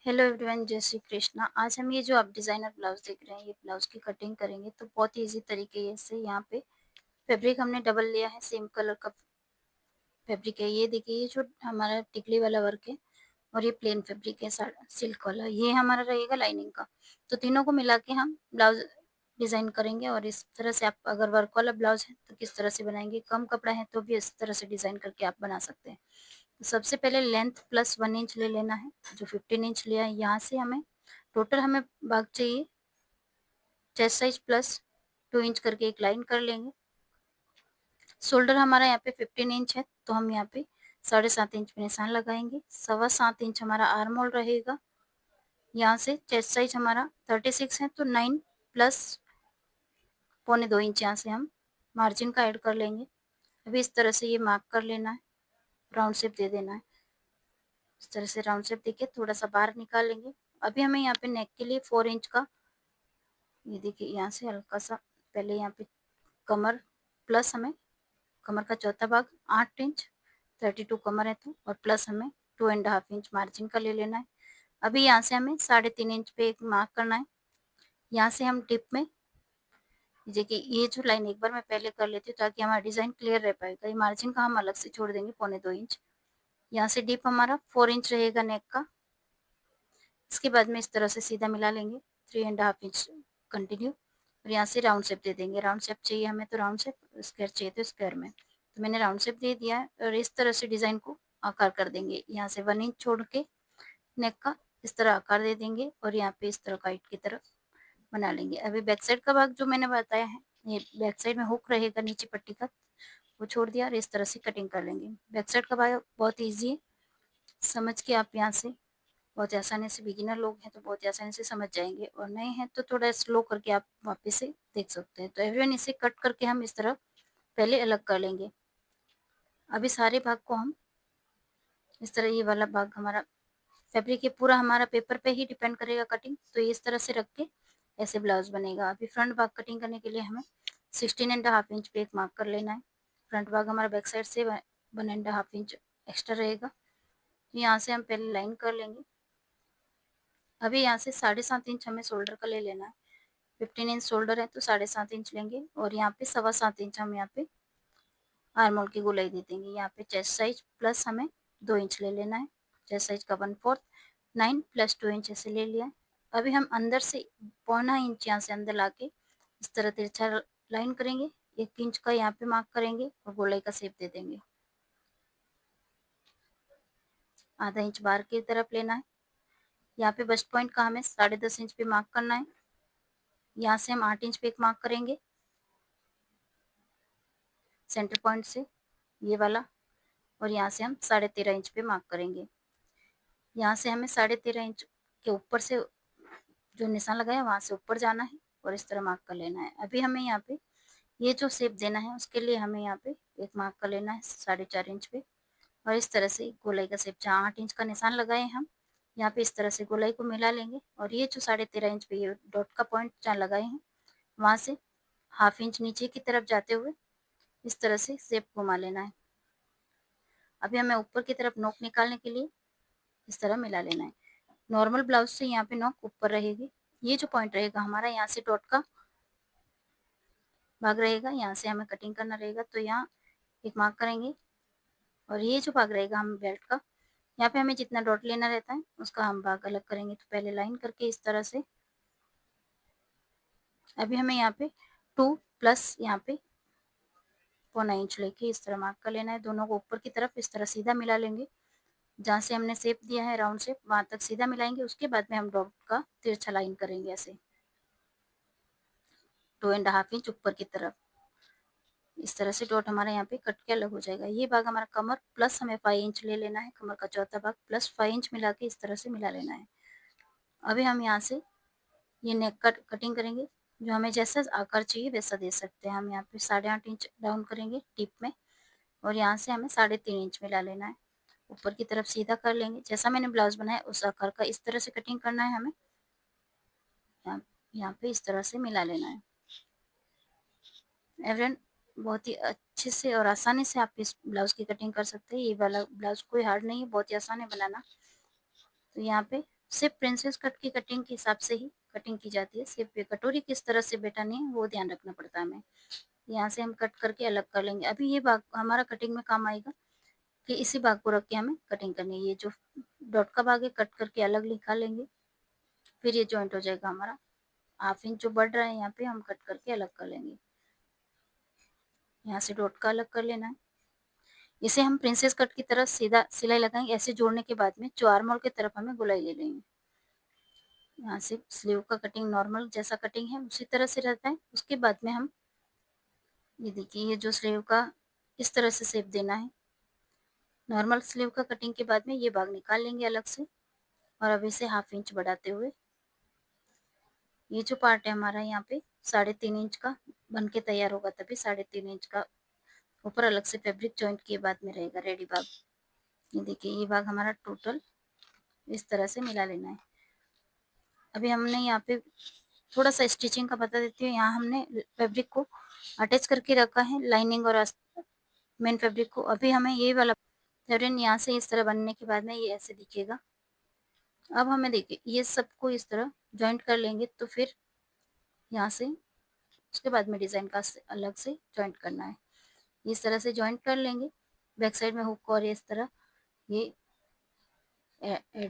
Hello everyone, जय श्री कृष्णा। आज हम ये जो आप डिज़ाइनर ब्लाउज देख रहे हैं, ये ब्लाउज की कटिंग करेंगे। तो बहुत ही इजी तरीके से यहाँ पे फैब्रिक हमने डबल लिया है, सेम कलर का फैब्रिक है। ये देखिए, ये जो हमारा टिकली वाला वर्क है और ये प्लेन फैब्रिक है सिल्क वाला, ये हमारा रहेगा लाइनिंग का। तो तीनों को मिला के हम ब्लाउज डिज़ाइन करेंगे। और इस तरह से आप अगर वर्क वाला ब्लाउज है तो किस तरह से बनाएंगे, कम कपड़ा है तो भी इस तरह से डिज़ाइन करके आप बना सकते हैं। तो सबसे पहले लेंथ प्लस 1 इंच ले लेना है। जो 15 इंच लिया है, यहाँ से हमें भाग चाहिए चेस्ट साइज प्लस 2 इंच करके एक लाइन कर लेंगे। शोल्डर हमारा यहाँ पे 15 इंच है, तो हम यहाँ पे 7.5 इंच पे निशान लगाएंगे। 7.25 इंच हमारा आर्म होल रहेगा। यहाँ से चेस्ट साइज हमारा 36 है, तो 9 प्लस 1.25 इंच यहाँ से हम मार्जिन का ऐड कर लेंगे। अभी इस तरह से ये मार्क कर लेना है, राउंड शेप दे देना है। इस तरह से राउंड शेप देके थोड़ा सा बाहर निकाल लेंगे। अभी हमें यहाँ पे नेक के लिए 4 इंच का, ये देखिए यहाँ से हल्का सा पहले यहाँ पे कमर प्लस हमें कमर का चौथा भाग 8 इंच, 32 कमर है तो, और प्लस हमें 2.5 इंच मार्जिन का ले लेना है। अभी यहाँ से हमें 3.5 इंच पे एक मार्क करना है। यहाँ से हम टिप में, देखिए ये जो लाइन एक बार मैं पहले कर लेती हूँ ताकि हमारा डिजाइन क्लियर रह पाएगा। ये मार्जिन का हम अलग से छोड़ देंगे 1.25 इंच। यहाँ से डिप हमारा 4 इंच रहेगा नेक का। इसके बाद में इस तरह से सीधा मिला लेंगे 3.5 इंच कंटिन्यू, और यहाँ से राउंड शेप दे देंगे। राउंड शेप चाहिए हमें तो राउंड शेप, स्क्वायर चाहिए तो स्क्वायर में। तो मैंने राउंड शेप दे दिया है और इस तरह से डिजाइन को आकार कर देंगे। यहाँ से 1 इंच छोड़ के नेक का इस तरह आकार दे देंगे और यहाँ पे इस तरह काइट की तरफ बना लेंगे। अभी बैक साइड का भाग जो मैंने बताया है, ये बैक साइड में हुक रहेगा नीचे पट्टी का, वो छोड़ दिया और इस तरह से कटिंग कर लेंगे। बैक साइड का भाग बहुत ईजी है, समझ के आप यहाँ से बहुत ही आसानी से, बिगिनर लोग हैं तो बहुत ही आसानी से समझ जाएंगे, और नए हैं तो थोड़ा स्लो करके आप वापस से देख सकते हैं। तो एवरीवन, इसे कट करके हम इस तरह पहले अलग कर लेंगे। अभी सारे भाग को हम इस तरह, ये वाला भाग हमारा फैब्रिक ये पूरा हमारा पेपर पे ही डिपेंड करेगा कटिंग, तो इस तरह से रख के ऐसे ब्लाउज बनेगा। अभी फ्रंट भाग कटिंग करने के लिए हमें 16.5 इंच पे एक मार्क कर लेना है। फ्रंट भाग हमारा बैक साइड से 1.5 इंच एक्स्ट्रा रहेगा, तो यहाँ से हम पहले लाइन कर लेंगे। अभी यहाँ से 7.5 इंच हमें शोल्डर का ले लेना है। 15 इंच शोल्डर है तो 7.5 इंच लेंगे, और यहाँ पे 7.25 इंच हम यहाँ पे आर्म होल की गोलाई दे देंगे। यहाँ पे चेस्ट साइज प्लस हमें 2 इंच ले लेना है। चेस्ट साइज का 1/4, 9 प्लस 2 इंच ऐसे ले लिया है। अभी हम अंदर से 0.25 इंच यहाँ से अंदर लाके इस तरह तिरछा लाइन करेंगे। 1 इंच का यहाँ पे मार्क करेंगे और गोलाई का शेप दे देंगे। आधा इंच बाहर की तरफ लेना है। यहाँ पे बस्ट पॉइंट का हमें 10.5 इंच पे मार्क करना है। यहाँ से हम 8 इंच पे एक मार्क करेंगे सेंटर पॉइंट से, ये वाला, और यहाँ से हम 13.5 इंच पे मार्क करेंगे। यहाँ से हमें 13.5 इंच के ऊपर से जो निशान लगाया वहां से ऊपर जाना है और इस तरह मार्क कर लेना है। अभी हमें यहाँ पे ये जो शेप देना है उसके लिए हमें यहाँ पे एक मार्क कर लेना है 4.5 इंच पे, और इस तरह से गोलाई का शेप, जहाँ 8 इंच का निशान लगाए हम यहाँ पे इस तरह से गोलाई को मिला लेंगे। और ये जो 13.5 इंच पे ये डॉट का पॉइंट जहाँ लगाए हैं वहां से 1/2 इंच नीचे की तरफ जाते हुए इस तरह से शेप घुमा लेना है। अभी हमें ऊपर की तरफ नोक निकालने के लिए इस तरह मिला लेना है। नॉर्मल ब्लाउज से यहाँ पे नोक ऊपर रहेगी। ये जो पॉइंट रहेगा हमारा, यहाँ से डॉट का भाग रहेगा, यहाँ से हमें कटिंग करना रहेगा, तो यहाँ एक मार्क करेंगे। और ये जो भाग रहेगा हम बेल्ट का, यहाँ पे हमें जितना डॉट लेना रहता है उसका हम भाग अलग करेंगे। तो पहले लाइन करके इस तरह से, अभी हमें यहाँ पे 2 प्लस यहाँ पे 0.25 इंच लेके इस तरह मार्क कर लेना है। दोनों को ऊपर की तरफ इस तरह सीधा मिला लेंगे। जहाँ से हमने शेप दिया है राउंड शेप, वहां तक सीधा मिलाएंगे। उसके बाद में हम डॉट का तिरछा लाइन करेंगे ऐसे 2.5 इंच ऊपर की तरफ। इस तरह से डॉट हमारा यहाँ पे कट के अलग हो जाएगा। ये भाग हमारा कमर प्लस हमें 5 इंच ले लेना है। कमर का चौथा भाग प्लस 5 इंच मिला के इस तरह से मिला लेना है। अभी हम यहाँ से ये नेक कटिंग करेंगे। जो हमें जैसा आकार चाहिए वैसा दे सकते हैं। हम यहाँ पे 8.5 इंच डाउन करेंगे टिप में, और यहाँ से हमें 3.5 इंच मिला लेना है। ऊपर की तरफ सीधा कर लेंगे। जैसा मैंने ब्लाउज बनाया उस आकार का इस तरह से कटिंग करना है हमें। यहाँ पे इस तरह से मिला लेना है। एवरन, बहुत ही अच्छे से और आसानी से आप इस ब्लाउज की कटिंग कर सकते हैं। ये वाला ब्लाउज कोई हार्ड नहीं है, बहुत ही आसान है बनाना। तो यहाँ पे सिर्फ प्रिंसेस कट की कटिंग के हिसाब से ही कटिंग की जाती है, सिर्फ ये कटोरी किस तरह से बेटानी है वो ध्यान रखना पड़ता है हमें। यहाँ से हम कट करके अलग कर लेंगे। अभी ये भाग हमारा कटिंग में काम आएगा कि इसी भाग को रख के हमें कटिंग करनी है। ये जो डॉट का भाग है कट करके अलग निकाल लेंगे, फिर ये जॉइंट हो जाएगा हमारा। 1/2 इंच जो बढ़ रहा है यहाँ पे हम कट करके अलग कर लेंगे। यहाँ से डॉट का अलग कर लेना है। इसे हम प्रिंसेस कट की तरफ सीधा सिलाई लगाएंगे। ऐसे जोड़ने के बाद में जो आर्म होल की तरफ हमें गोलाई ले लेंगे। यहाँ से स्लीव का कटिंग नॉर्मल जैसा कटिंग है उसी तरह से रहता है। उसके बाद में हम ये देखिए, ये जो स्लीव का इस तरह से शेप देना है। नॉर्मल स्लीव का कटिंग के बाद में ये भाग निकाल लेंगे अलग से, और अब इसे 1/2 इंच बढ़ाते हुए ये जो पार्ट है हमारा यहाँ पे 3.5 इंच का बन के तैयार होगा, तभी 3.5 इंच का ऊपर अलग से फैब्रिक जॉइंट के बाद में रहेगा रेडी भाग। ये देखिए, ये भाग हमारा टोटल इस तरह से मिला लेना है। अभी हमने यहाँ पे थोड़ा सा स्टिचिंग का बता देती हूँ। यहाँ हमने फैब्रिक को अटैच करके रखा है, लाइनिंग और मेन फैब्रिक को। अभी हमें ये वाला फैब्रिक यहाँ से इस तरह बनने के बाद में ये ऐसे दिखेगा। अब हमें देखिए ये सबको इस तरह जॉइंट कर लेंगे, तो फिर यहाँ से उसके बाद में डिज़ाइन का अलग से जॉइंट करना है। इस तरह से जॉइंट कर लेंगे, बैक साइड में हुक और इस तरह ये ऐड हो